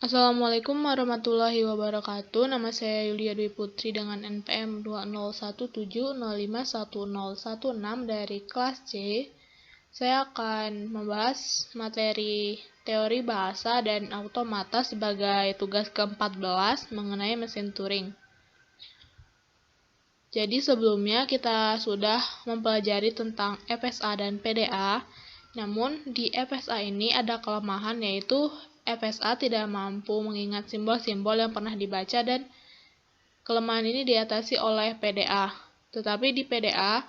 Assalamualaikum warahmatullahi wabarakatuh. Nama saya Yulia Dwi Putri dengan NPM 2017051016 dari kelas C. Saya akan membahas materi teori bahasa dan automata sebagai tugas ke-14 mengenai mesin Turing. Jadi sebelumnya kita sudah mempelajari tentang FSA dan PDA. Namun di FSA ini ada kelemahan, yaitu FSA tidak mampu mengingat simbol-simbol yang pernah dibaca, dan kelemahan ini diatasi oleh PDA. Tetapi di PDA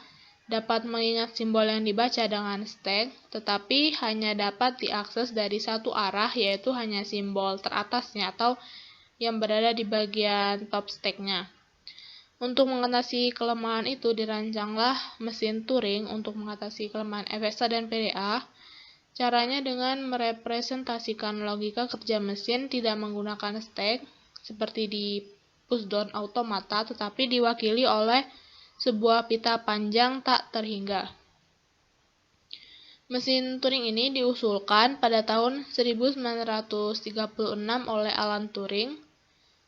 dapat mengingat simbol yang dibaca dengan stack, tetapi hanya dapat diakses dari satu arah, yaitu hanya simbol teratasnya atau yang berada di bagian top stack-nya. Untuk mengatasi kelemahan itu, dirancanglah mesin Turing untuk mengatasi kelemahan FSA dan PDA. Caranya dengan merepresentasikan logika kerja mesin tidak menggunakan stack seperti di pushdown automata, tetapi diwakili oleh sebuah pita panjang tak terhingga. Mesin Turing ini diusulkan pada tahun 1936 oleh Alan Turing.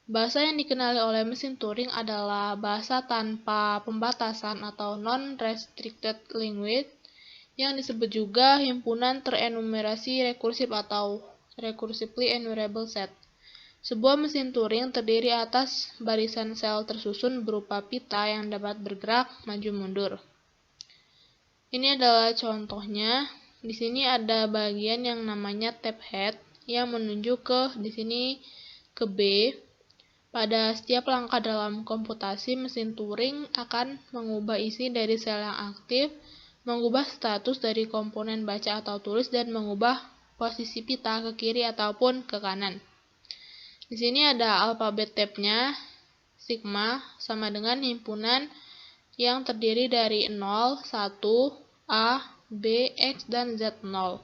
Bahasa yang dikenali oleh mesin Turing adalah bahasa tanpa pembatasan atau non-restricted language, yang disebut juga himpunan terenumerasi rekursif atau recursively enumerable set. Sebuah mesin Turing terdiri atas barisan sel tersusun berupa pita yang dapat bergerak maju mundur. Ini adalah contohnya. Di sini ada bagian yang namanya tab head yang menunjuk di sini ke B. Pada setiap langkah dalam komputasi, mesin Turing akan mengubah isi dari sel yang aktif, mengubah status dari komponen baca atau tulis, dan mengubah posisi pita ke kiri ataupun ke kanan. Di sini ada alfabet tabnya. Sigma sama dengan himpunan yang terdiri dari 0, 1, A, B, X, dan Z0.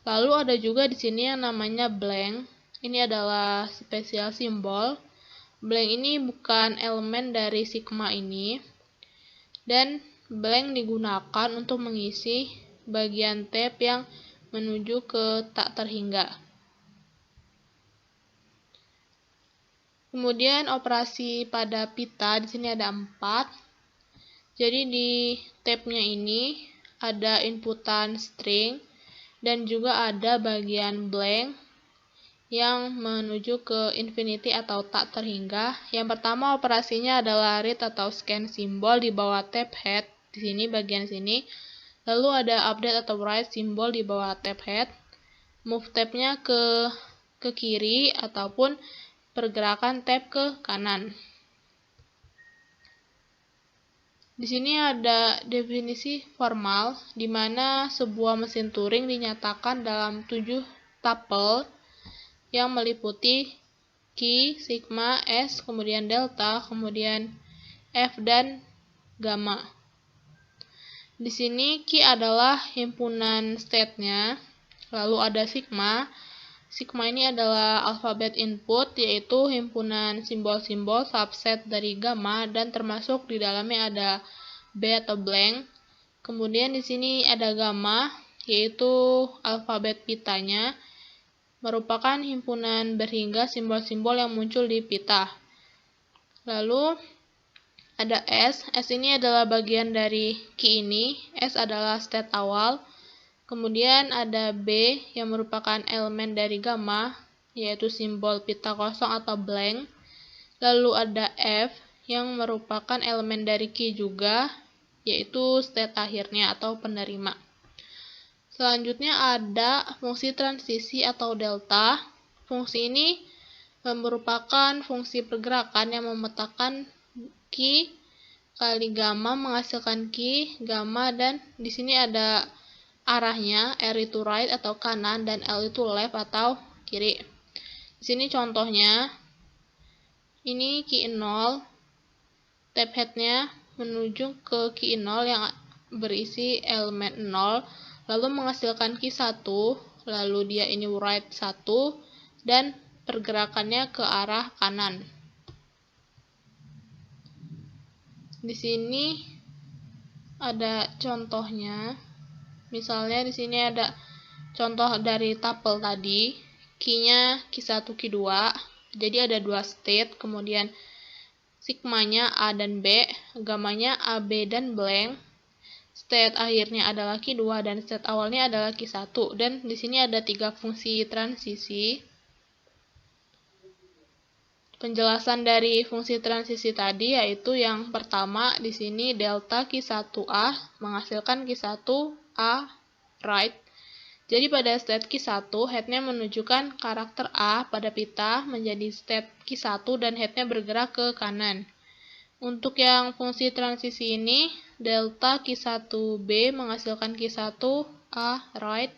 Lalu ada juga di sini yang namanya blank. Ini adalah spesial simbol. Blank ini bukan elemen dari sigma ini, dan blank digunakan untuk mengisi bagian tab yang menuju ke tak terhingga. Kemudian operasi pada pita di sini ada 4. Jadi di tabnya ini ada inputan string dan juga ada bagian blank yang menuju ke infinity atau tak terhingga. Yang pertama operasinya adalah read atau scan simbol di bawah tab head, di sini bagian sini. Lalu ada update atau write simbol di bawah tab head. Move tabnya ke kiri ataupun pergerakan tab ke kanan. Di sini ada definisi formal di mana sebuah mesin Turing dinyatakan dalam 7 tuple yang meliputi key, sigma, S, kemudian delta, kemudian F, dan gamma. Di sini key adalah himpunan state-nya, lalu ada sigma. Sigma ini adalah alfabet input, yaitu himpunan simbol-simbol subset dari gamma, dan termasuk di dalamnya ada B atau blank. Kemudian di sini ada gamma, yaitu alfabet pitanya, merupakan himpunan berhingga simbol-simbol yang muncul di pita. Lalu ada S. S ini adalah bagian dari key ini. S adalah state awal. Kemudian ada B yang merupakan elemen dari gamma, yaitu simbol pita kosong atau blank. Lalu ada F yang merupakan elemen dari key juga, yaitu state akhirnya atau penerima. Selanjutnya ada fungsi transisi atau delta. Fungsi ini merupakan fungsi pergerakan yang memetakan key kali gamma menghasilkan key gamma, dan di sini ada arahnya, R itu right atau kanan dan L itu left atau kiri. Di sini contohnya, ini key 0, tab headnya menuju ke key 0 yang berisi elemen 0, lalu menghasilkan key 1, lalu dia ini write 1, dan pergerakannya ke arah kanan. Di sini ada contohnya. Misalnya di sini ada contoh dari tuple tadi. key-nya Q1, Q2. Jadi ada dua state, kemudian sigmanya A dan B, gamanya AB dan blank. State akhirnya adalah Q2 dan state awalnya adalah Q1. Dan di sini ada 3 fungsi transisi. Penjelasan dari fungsi transisi tadi yaitu yang pertama di sini delta Q1A menghasilkan Q1A right. Jadi pada state Q1 headnya menunjukkan karakter A pada pita menjadi state Q1 dan headnya bergerak ke kanan. Untuk yang fungsi transisi ini delta Q1B menghasilkan Q1A right.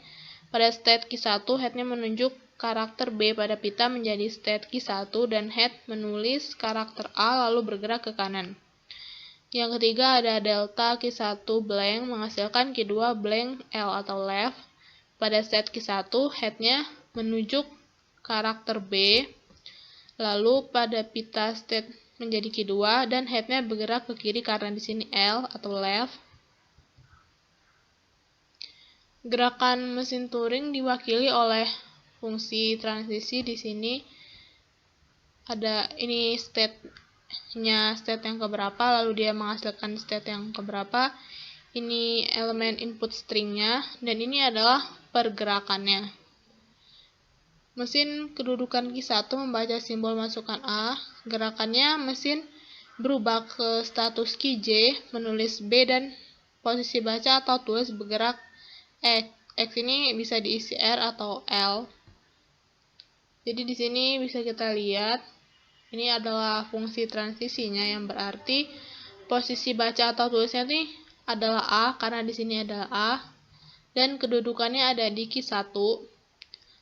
Pada state Q1 headnya menunjuk karakter B pada pita menjadi state Q1 dan head menulis karakter A lalu bergerak ke kanan. Yang ketiga ada delta Q1 blank menghasilkan Q2 blank L atau left. Pada state Q1 headnya menunjuk karakter B lalu pada pita state menjadi Q2 dan headnya bergerak ke kiri karena di sini L atau left. Gerakan mesin Turing diwakili oleh fungsi transisi. Di sini ada ini state-nya, state yang keberapa, lalu dia menghasilkan state yang keberapa. Ini elemen input stringnya dan ini adalah pergerakannya. Mesin kedudukan Q1 membaca simbol masukan A. Gerakannya mesin berubah ke status QJ, menulis B dan posisi baca atau tulis bergerak X. X ini bisa diisi R atau L. Jadi di sini bisa kita lihat ini adalah fungsi transisinya yang berarti posisi baca atau tulisnya ini adalah A karena di sini adalah A dan kedudukannya ada di Q1.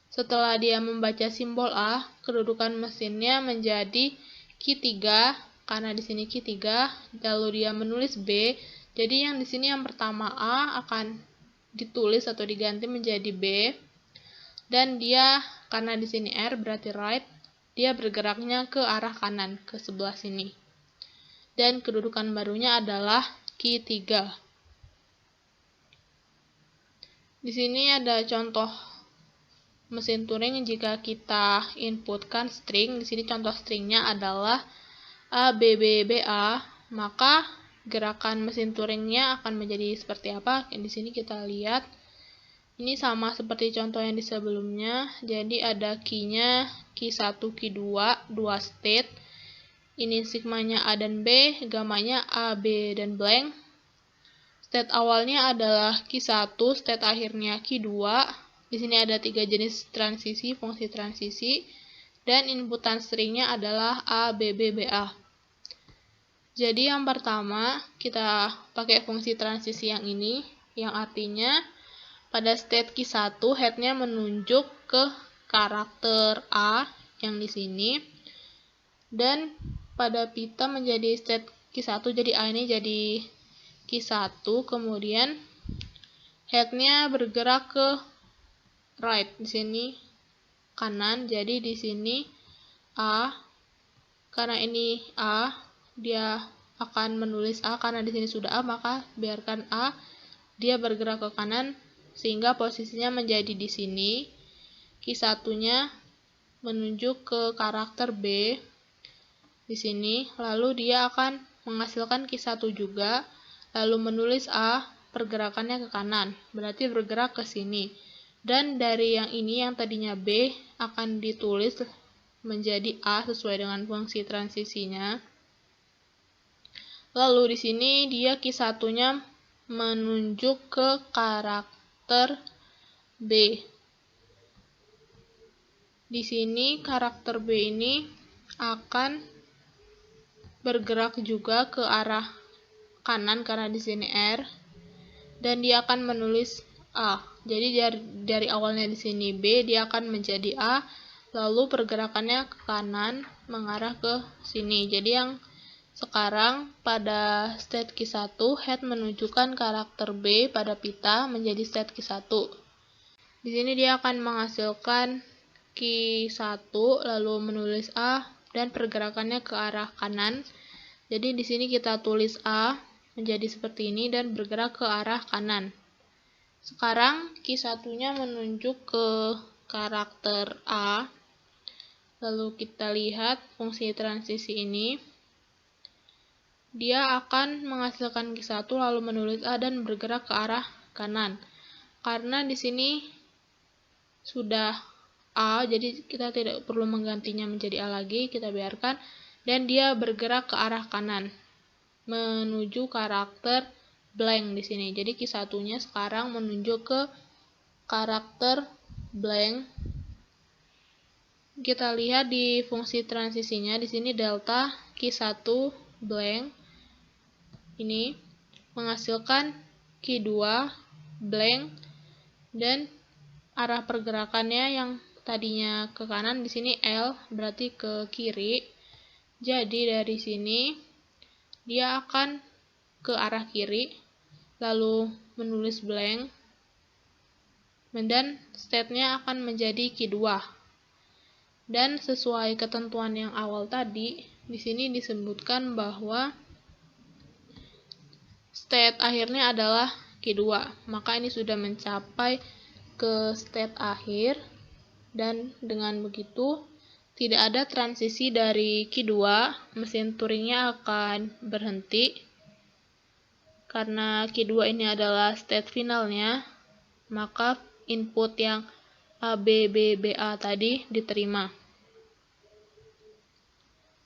Setelah dia membaca simbol A, kedudukan mesinnya menjadi Q3 karena di sini Q3, lalu dia menulis B. Jadi yang di sini yang pertama A akan ditulis atau diganti menjadi B. Dan dia karena di sini R berarti right, dia bergeraknya ke arah kanan ke sebelah sini. Dan kedudukan barunya adalah Q3. Di sini ada contoh mesin Turing jika kita inputkan string. Di sini contoh stringnya adalah ABBBA, maka gerakan mesin Turingnya akan menjadi seperti apa? Di sini kita lihat. Ini sama seperti contoh yang di sebelumnya. Jadi ada key-nya Q1, Q2, 2 state. Ini sigmanya A dan B, gamanya A, B, dan blank. State awalnya adalah Q1, state akhirnya Q2. Di sini ada 3 jenis transisi, fungsi transisi. Dan inputan stringnya adalah A, B, B, B, A. Jadi yang pertama kita pakai fungsi transisi yang ini, yang artinya pada state Q1 headnya menunjuk ke karakter A yang di sini dan pada pita menjadi state Q1, jadi A ini jadi Q1, kemudian headnya bergerak ke right, di sini kanan, jadi di sini A, karena ini A dia akan menulis A karena di sini sudah A, maka biarkan A dia bergerak ke kanan sehingga posisinya menjadi di sini. Q1-nya menunjuk ke karakter B di sini, lalu dia akan menghasilkan Q1 juga, lalu menulis A, pergerakannya ke kanan, berarti bergerak ke sini. Dan dari yang ini yang tadinya B akan ditulis menjadi A sesuai dengan fungsi transisinya. Lalu di sini dia Q1-nya menunjuk ke karakter B. Di sini karakter B ini akan bergerak juga ke arah kanan karena di sini R dan dia akan menulis A. Jadi dari awalnya di sini B dia akan menjadi A, lalu pergerakannya ke kanan mengarah ke sini. Jadi yang sekarang pada state Q1 head menunjukkan karakter B pada pita menjadi state Q1. Di sini dia akan menghasilkan Q1 lalu menulis A dan pergerakannya ke arah kanan. Jadi di sini kita tulis A menjadi seperti ini dan bergerak ke arah kanan. Sekarang Q1-nya menunjuk ke karakter A. Lalu kita lihat fungsi transisi ini. Dia akan menghasilkan Q1 lalu menulis A dan bergerak ke arah kanan. Karena di sini sudah A, jadi kita tidak perlu menggantinya menjadi A lagi, kita biarkan. Dan dia bergerak ke arah kanan menuju karakter blank di sini. Jadi Q1-nya sekarang menuju ke karakter blank. Kita lihat di fungsi transisinya di sini delta Q1 blank ini menghasilkan Q2 blank dan arah pergerakannya yang tadinya ke kanan di sini L berarti ke kiri. Jadi dari sini dia akan ke arah kiri lalu menulis blank dan state-nya akan menjadi Q2. Dan sesuai ketentuan yang awal tadi, di sini disebutkan bahwa state akhirnya adalah Q2. Maka ini sudah mencapai ke state akhir dan dengan begitu tidak ada transisi dari Q2, mesin Turingnya akan berhenti karena Q2 ini adalah state finalnya, maka input yang A, B, B, B, A tadi diterima.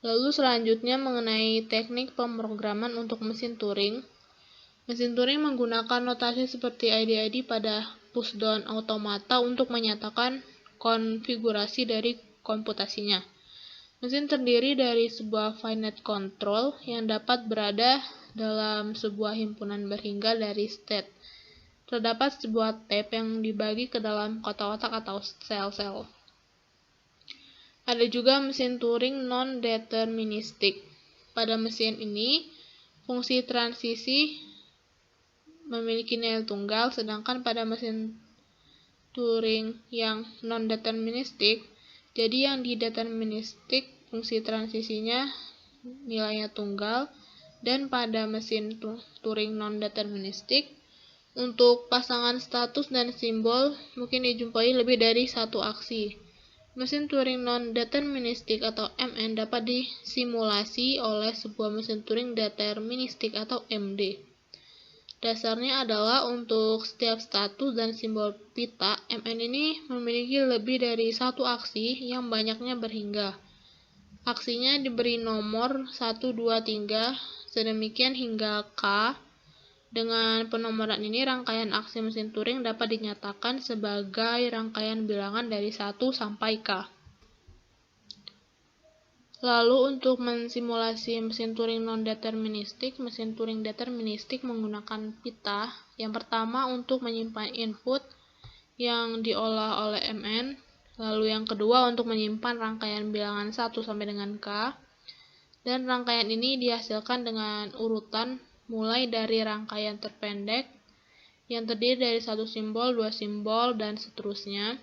Lalu selanjutnya mengenai teknik pemrograman untuk mesin Turing. Mesin Turing menggunakan notasi seperti ID-ID pada pushdown automata untuk menyatakan konfigurasi dari komputasinya. Mesin terdiri dari sebuah finite control yang dapat berada dalam sebuah himpunan berhingga dari state. Terdapat sebuah tab yang dibagi ke dalam kotak-kotak atau sel-sel. Ada juga mesin Turing non-deterministik. Pada mesin ini, fungsi transisi memiliki nilai tunggal, sedangkan pada mesin Turing yang non-deterministik, jadi yang di deterministik fungsi transisinya nilainya tunggal, dan pada mesin Turing non-deterministik, untuk pasangan status dan simbol mungkin dijumpai lebih dari satu aksi. Mesin Turing non-deterministik atau MN dapat disimulasi oleh sebuah mesin Turing deterministik atau MD. Dasarnya adalah untuk setiap status dan simbol pita, MN ini memiliki lebih dari satu aksi yang banyaknya berhingga. Aksinya diberi nomor 1, 2, 3, sedemikian hingga K. Dengan penomoran ini, rangkaian aksi mesin Turing dapat dinyatakan sebagai rangkaian bilangan dari 1 sampai K. Lalu untuk mensimulasi mesin Turing non-deterministik, mesin Turing deterministik menggunakan pita. Yang pertama untuk menyimpan input yang diolah oleh MN, lalu yang kedua untuk menyimpan rangkaian bilangan 1 sampai dengan K, dan rangkaian ini dihasilkan dengan urutan mulai dari rangkaian terpendek yang terdiri dari 1 simbol, 2 simbol, dan seterusnya.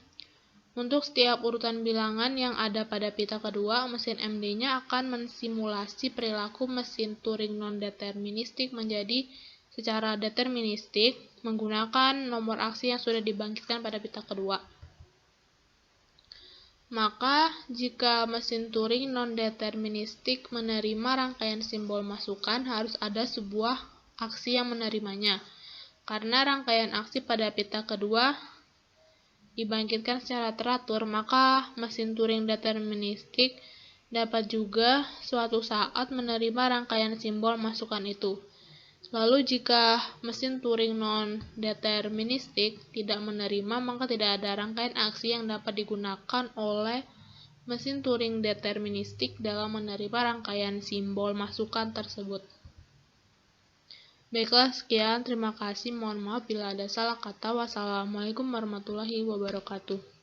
Untuk setiap urutan bilangan yang ada pada pita kedua, mesin MD-nya akan mensimulasi perilaku mesin Turing non-deterministik menjadi secara deterministik menggunakan nomor aksi yang sudah dibangkitkan pada pita kedua. Maka, jika mesin Turing non-deterministik menerima rangkaian simbol masukan, harus ada sebuah aksi yang menerimanya. Karena rangkaian aksi pada pita kedua dibangkitkan secara teratur, maka mesin Turing deterministik dapat juga suatu saat menerima rangkaian simbol masukan itu. Lalu jika mesin Turing non-deterministik tidak menerima, maka tidak ada rangkaian aksi yang dapat digunakan oleh mesin Turing deterministik dalam menerima rangkaian simbol masukan tersebut. Baiklah, sekian. Terima kasih. Mohon maaf bila ada salah kata. Wassalamualaikum warahmatullahi wabarakatuh.